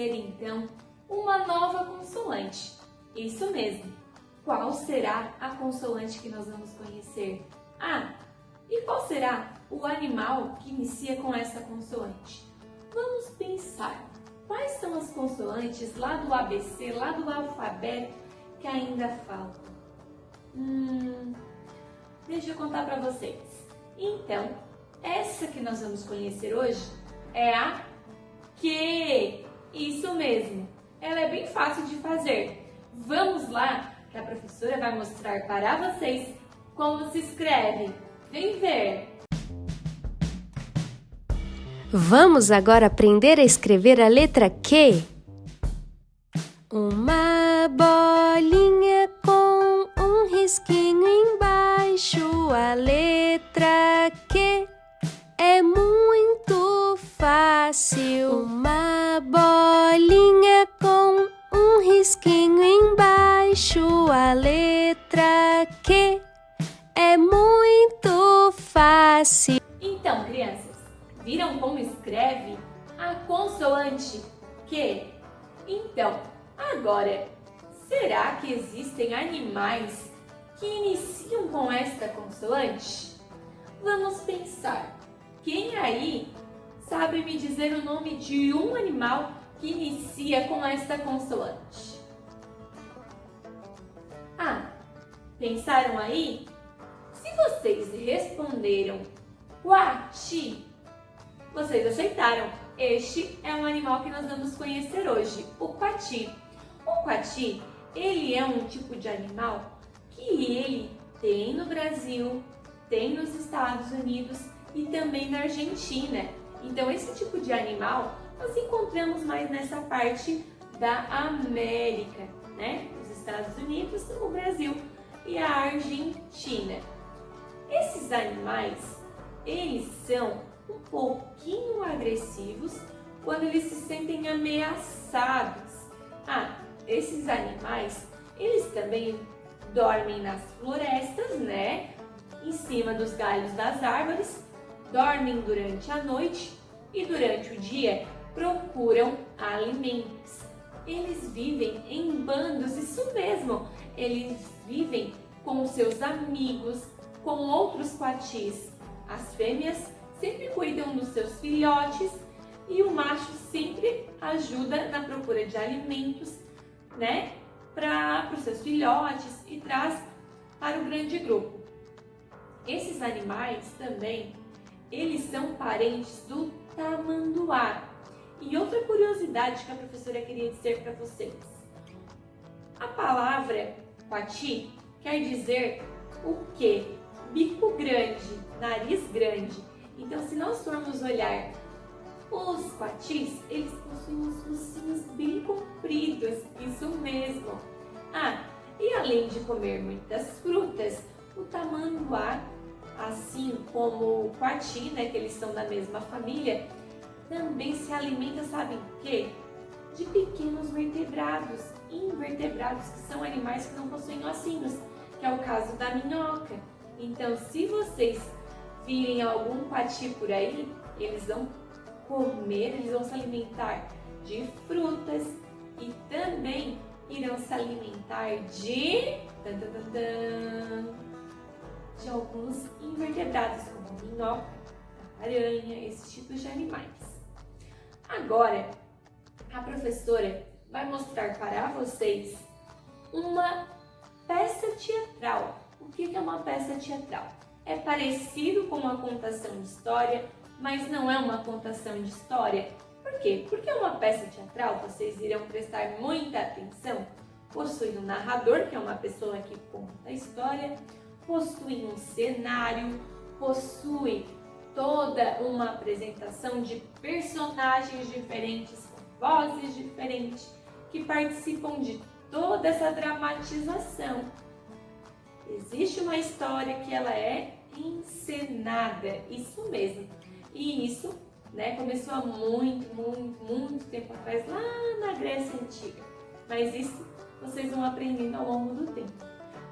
conhecer então uma nova consoante. Isso mesmo. Qual será a consoante que nós vamos conhecer? E qual será o animal que inicia com essa consoante? Vamos pensar. Quais são as consoantes lá do ABC, lá do alfabeto, que ainda faltam? Deixa eu contar para vocês. Então, essa que nós vamos conhecer hoje é a Q. Isso mesmo. Ela é bem fácil de fazer. Vamos lá, que a professora vai mostrar para vocês como se escreve. Vem ver! Vamos agora aprender a escrever a letra Q. Uma bolinha com um risquinho embaixo, a letra Q é muito fácil. Uma bolinha com um risquinho embaixo, a letra Q é muito fácil. Então, crianças, viram como escreve a consoante Q? Então, agora, será que existem animais que iniciam com esta consoante? Vamos pensar. Quem aí sabe me dizer o nome de um animal que inicia com esta consoante? Pensaram aí? Se vocês responderam Coati, vocês aceitaram. Este é um animal que nós vamos conhecer hoje, o coati. O coati, ele é um tipo de animal que ele tem no Brasil, tem nos Estados Unidos e também na Argentina. Então, esse tipo de animal nós encontramos mais nessa parte da América, né? Os Estados Unidos, o Brasil e a Argentina. Esses animais, eles são um pouquinho agressivos quando eles se sentem ameaçados. Esses animais, eles também dormem nas florestas, né? Em cima dos galhos das árvores, dormem durante a noite e durante o dia procuram alimentos. Eles vivem em bandos, isso mesmo, eles vivem com seus amigos, com outros coatis. As fêmeas sempre cuidam dos seus filhotes e o macho sempre ajuda na procura de alimentos, né, para os seus filhotes e traz para o grande grupo. Esses animais também, eles são parentes do tamanduá. E outra curiosidade que a professora queria dizer para vocês. A palavra coati quer dizer o quê? Bico grande, nariz grande. Então, se nós formos olhar os coatis, eles possuem os focinhos bem compridos, isso mesmo. E além de comer muitas frutas, o tamanduá, assim como o coati, né, que eles são da mesma família, também se alimenta, sabem o quê? De pequenos vertebrados, invertebrados, que são animais que não possuem ossinhos, que é o caso da minhoca. Então, se vocês virem algum coati por aí, eles vão comer, eles vão se alimentar de frutas e também irão se alimentar de alguns invertebrados, como minhoca, aranha, esses tipos de animais. Agora, a professora vai mostrar para vocês uma peça teatral. O que é uma peça teatral? É parecido com uma contação de história, mas não é uma contação de história. Por quê? Porque é uma peça teatral, vocês irão prestar muita atenção. Possui um narrador, que é uma pessoa que conta a história, possui um cenário, possui toda uma apresentação de personagens diferentes, com vozes diferentes, que participam de toda essa dramatização. Existe uma história que ela é encenada, isso mesmo. E isso, né, começou há muito tempo atrás, lá na Grécia Antiga. Mas isso vocês vão aprendendo ao longo do tempo.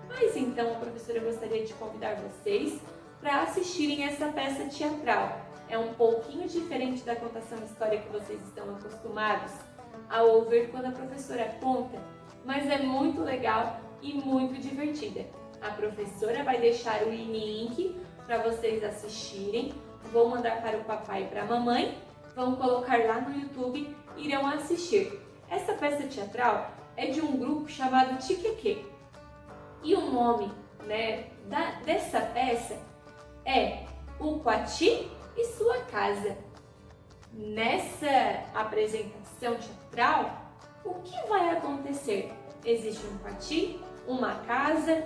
Mas então a professora gostaria de convidar vocês para assistirem essa peça teatral. É um pouquinho diferente da contação de história que vocês estão acostumados, ao ouvir quando a professora conta, mas é muito legal e muito divertida. A professora vai deixar o link para vocês assistirem, vou mandar para o papai e para a mamãe, vão colocar lá no YouTube e irão assistir. Essa peça teatral é de um grupo chamado Tiqueque. E o nome, dessa peça é O Quati e Sua Casa. Nessa apresentação teatral, o que vai acontecer? Existe um quati, uma casa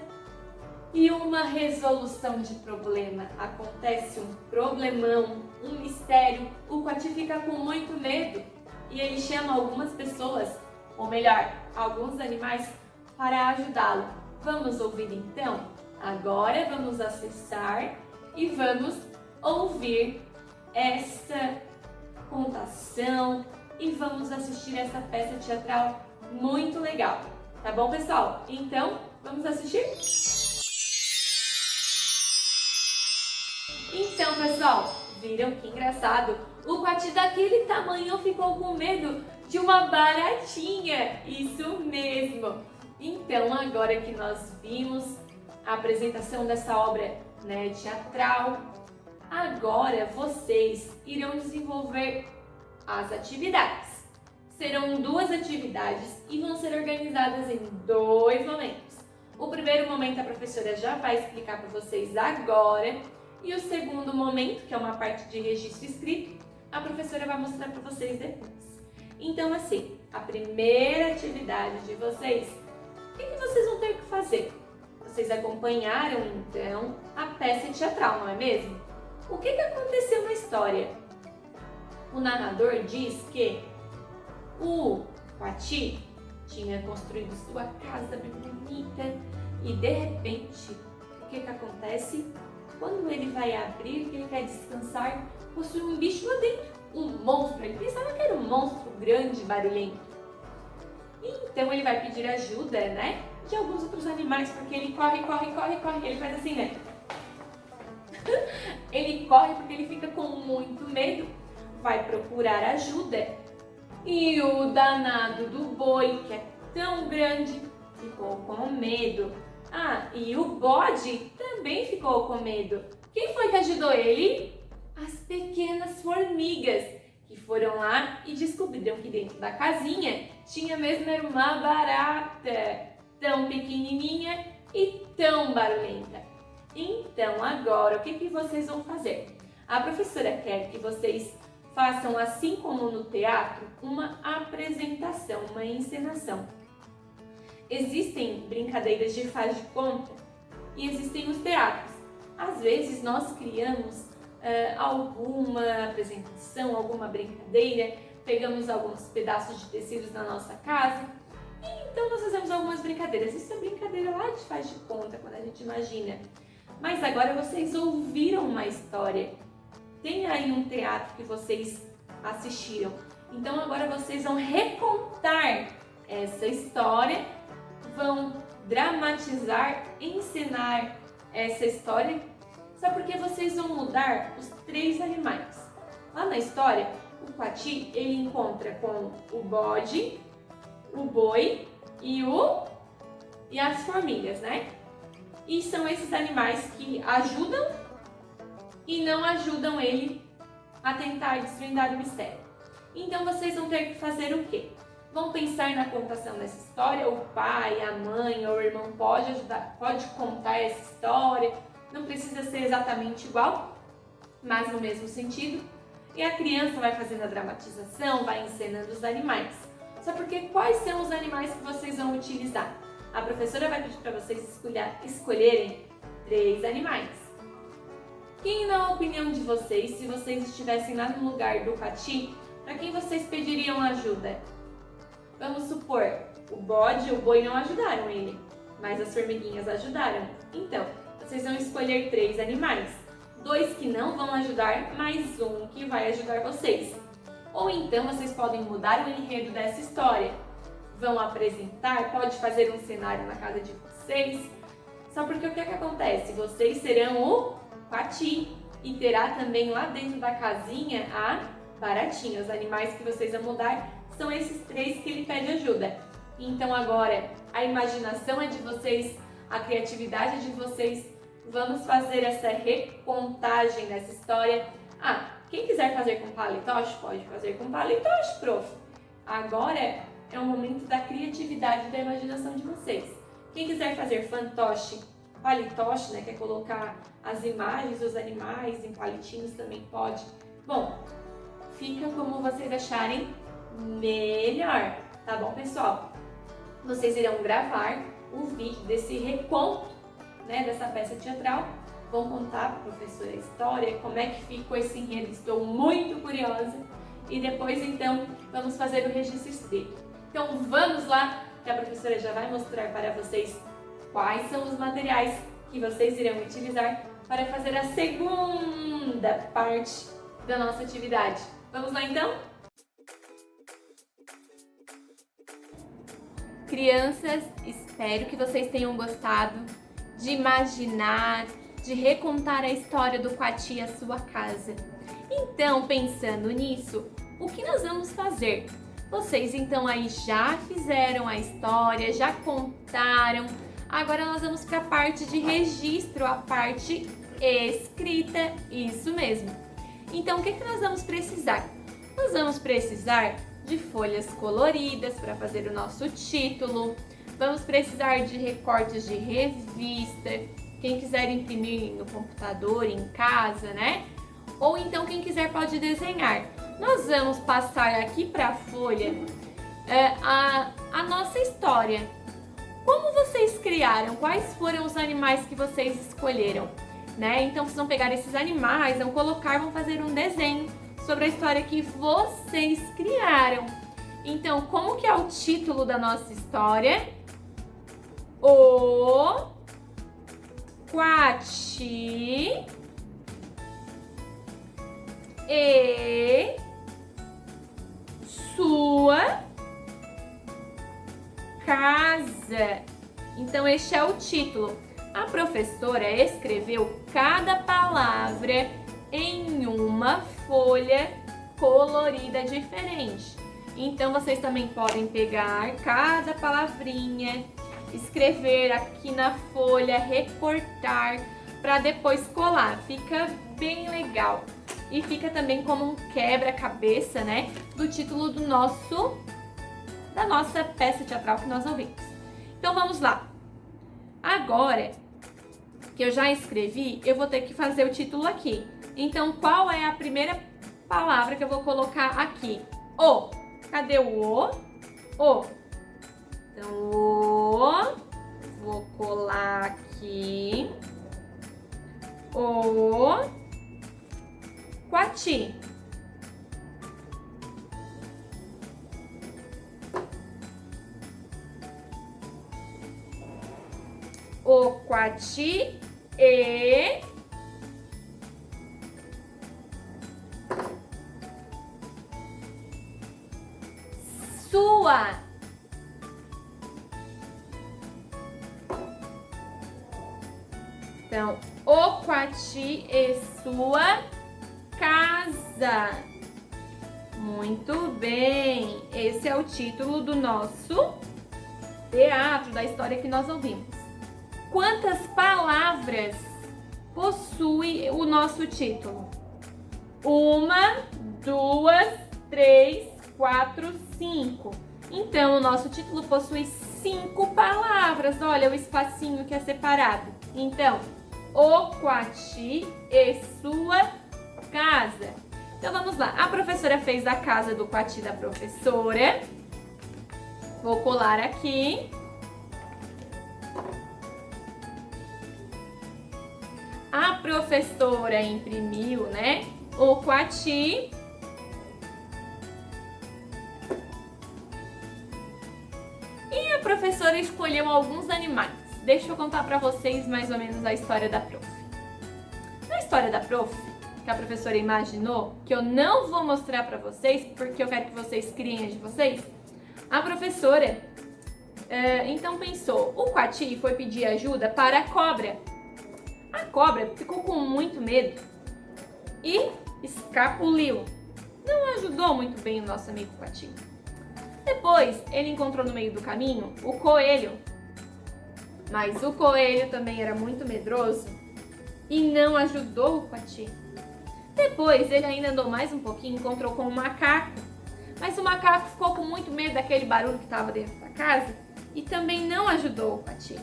e uma resolução de problema. Acontece um problemão, um mistério, o quati fica com muito medo e ele chama algumas pessoas, ou melhor, alguns animais, para ajudá-lo. Vamos ouvir então? Agora vamos acessar e vamos ouvir essa contação e vamos assistir essa peça teatral muito legal. Tá bom, pessoal? Então, vamos assistir? Então, pessoal, viram que engraçado? O quati daquele tamanho ficou com medo de uma baratinha. Isso mesmo! Então, agora que nós vimos a apresentação dessa obra teatral, agora vocês irão desenvolver as atividades. Serão 2 atividades e vão ser organizadas em 2 momentos. O primeiro momento a professora já vai explicar para vocês agora e o segundo momento, que é uma parte de registro escrito, a professora vai mostrar para vocês depois. Então assim, a primeira atividade de vocês, o que vocês vão ter que fazer? Vocês acompanharam então a peça teatral, não é mesmo? O que aconteceu na história? O narrador diz que o quati tinha construído sua casa bem bonita e de repente, o que acontece? Quando ele vai abrir, que ele quer descansar, possui um bicho lá dentro, um monstro. Ele pensava que era um monstro grande e barulhento. Então ele vai pedir ajuda, de alguns outros animais, porque ele corre. Ele faz assim, Ele corre porque ele fica com muito medo, vai procurar ajuda. E o danado do boi, que é tão grande, ficou com medo. Ah, e o bode também ficou com medo. Quem foi que ajudou ele? As pequenas formigas, que foram lá e descobriram que dentro da casinha tinha mesmo uma barata, tão pequenininha e tão barulhenta. Então agora, o que vocês vão fazer? A professora quer que vocês façam, assim como no teatro, uma apresentação, uma encenação. Existem brincadeiras de faz de conta e existem os teatros. Às vezes nós criamos alguma apresentação, alguma brincadeira, pegamos alguns pedaços de tecidos na nossa casa e então nós fazemos algumas brincadeiras. Isso é brincadeira lá de faz de conta, quando a gente imagina. Mas agora vocês ouviram uma história. Tem aí um teatro que vocês assistiram. Então agora vocês vão recontar essa história, vão dramatizar, encenar essa história. Só porque vocês vão mudar os 3 animais. Lá na história, o quati ele encontra com o bode, o boi e as formigas, E são esses animais que ajudam e não ajudam ele a tentar desvendar o mistério. Então vocês vão ter que fazer o quê? Vão pensar na contação dessa história, o pai, a mãe ou o irmão pode ajudar, pode contar essa história, não precisa ser exatamente igual, mas no mesmo sentido. E a criança vai fazendo a dramatização, vai encenando os animais. Só porque quais são os animais que vocês vão utilizar? A professora vai pedir para vocês escolherem 3 animais. Quem, na opinião de vocês, se vocês estivessem lá no lugar do quati, para quem vocês pediriam ajuda? Vamos supor, o bode e o boi não ajudaram ele, mas as formiguinhas ajudaram. Então, vocês vão escolher 3 animais. 2 que não vão ajudar, mais um que vai ajudar vocês. Ou então, vocês podem mudar o enredo dessa história. Vão apresentar, pode fazer um cenário na casa de vocês. Só porque o que acontece? Vocês serão o quati e terá também lá dentro da casinha a baratinha. Os animais que vocês vão mudar são esses 3 que ele pede ajuda. Então agora a imaginação é de vocês, a criatividade é de vocês. Vamos fazer essa recontagem dessa história. Quem quiser fazer com palitoche, pode fazer com palitoche, prof. Agora é o momento da criatividade e da imaginação de vocês. Quem quiser fazer fantoche, palitoche, né, quer colocar as imagens dos animais em palitinhos, também pode. Bom, fica como vocês acharem melhor, tá bom, pessoal? Vocês irão gravar um vídeo desse reconto, né, dessa peça teatral. Vão contar para a professora a história, como é que ficou esse enredo. Estou muito curiosa. E depois, então, vamos fazer o registro escrito. Então, vamos lá, que a professora já vai mostrar para vocês quais são os materiais que vocês irão utilizar para fazer a segunda parte da nossa atividade. Vamos lá, então? Crianças, espero que vocês tenham gostado de imaginar, de recontar a história do Quati e a sua casa. Então, pensando nisso, o que nós vamos fazer? Vocês então aí já fizeram a história, já contaram. Agora nós vamos para a parte de registro, a parte escrita, isso mesmo. Então, o que nós vamos precisar? Nós vamos precisar de folhas coloridas para fazer o nosso título. Vamos precisar de recortes de revista. Quem quiser imprimir no computador, em casa, né? Ou então quem quiser pode desenhar. Nós vamos passar aqui para a folha a nossa história. Como vocês criaram? Quais foram os animais que vocês escolheram? Né? Então vocês vão pegar esses animais, vão colocar, vão fazer um desenho sobre a história que vocês criaram. Então, como que é o título da nossa história? O Quati e sua casa. Então, este é o título. A professora escreveu cada palavra em uma folha colorida diferente. Então, vocês também podem pegar cada palavrinha, escrever aqui na folha, recortar para depois colar. Fica bem legal. E fica também como um quebra-cabeça, né, do título da nossa peça teatral que nós ouvimos. Então, vamos lá. Agora que eu já escrevi, eu vou ter que fazer o título aqui. Então, qual é a primeira palavra que eu vou colocar aqui? O. Cadê o O? O. Então, O. Vou colar aqui. O. Quati. O Quati e sua. Então, o Quati e sua casa. Muito bem. Esse é o título do nosso teatro, da história que nós ouvimos. Quantas palavras possui o nosso título? 1, 2, 3, 4, 5. Então, o nosso título possui 5 palavras. Olha o espacinho que é separado. Então, o Quati e sua casa. Então, vamos lá. A professora fez a casa do Quati da professora. Vou colar aqui. A professora imprimiu, né, o Quati. E a professora escolheu alguns animais. Deixa eu contar para vocês mais ou menos a história da prof. Na história da prof, que a professora imaginou, que eu não vou mostrar para vocês, porque eu quero que vocês criem de vocês, a professora então pensou, o Quati foi pedir ajuda para a cobra. A cobra ficou com muito medo e escapuliu. Não ajudou muito bem o nosso amigo Quati. Depois, ele encontrou no meio do caminho o coelho. Mas o coelho também era muito medroso e não ajudou o Coati. Depois, ele ainda andou mais um pouquinho e encontrou com um macaco. Mas o macaco ficou com muito medo daquele barulho que estava dentro da casa e também não ajudou o Coati.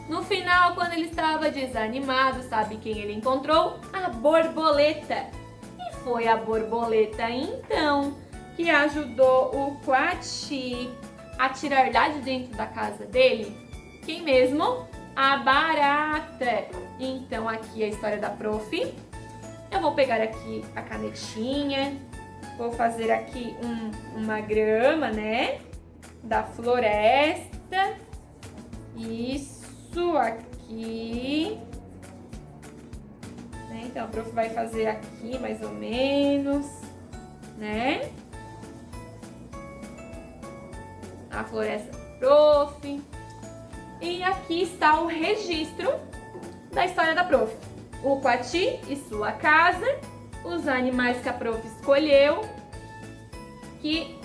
No final, quando ele estava desanimado, sabe quem ele encontrou? A borboleta. E foi a borboleta, então, que ajudou o Coati a tirar lá de dentro da casa dele, quem mesmo? A barata. Então, aqui é a história da prof. Eu vou pegar aqui a canetinha, vou fazer aqui uma grama, né? Da floresta. Isso aqui. Né? Então, a prof vai fazer aqui mais ou menos, né? A floresta prof. E aqui está o registro da história da prof. O Coati e sua casa, os animais que a prof escolheu, que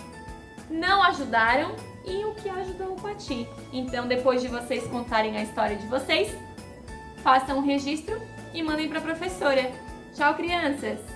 não ajudaram e o que ajudou o Coati. Então, depois de vocês contarem a história de vocês, façam um registro e mandem para a professora. Tchau, crianças!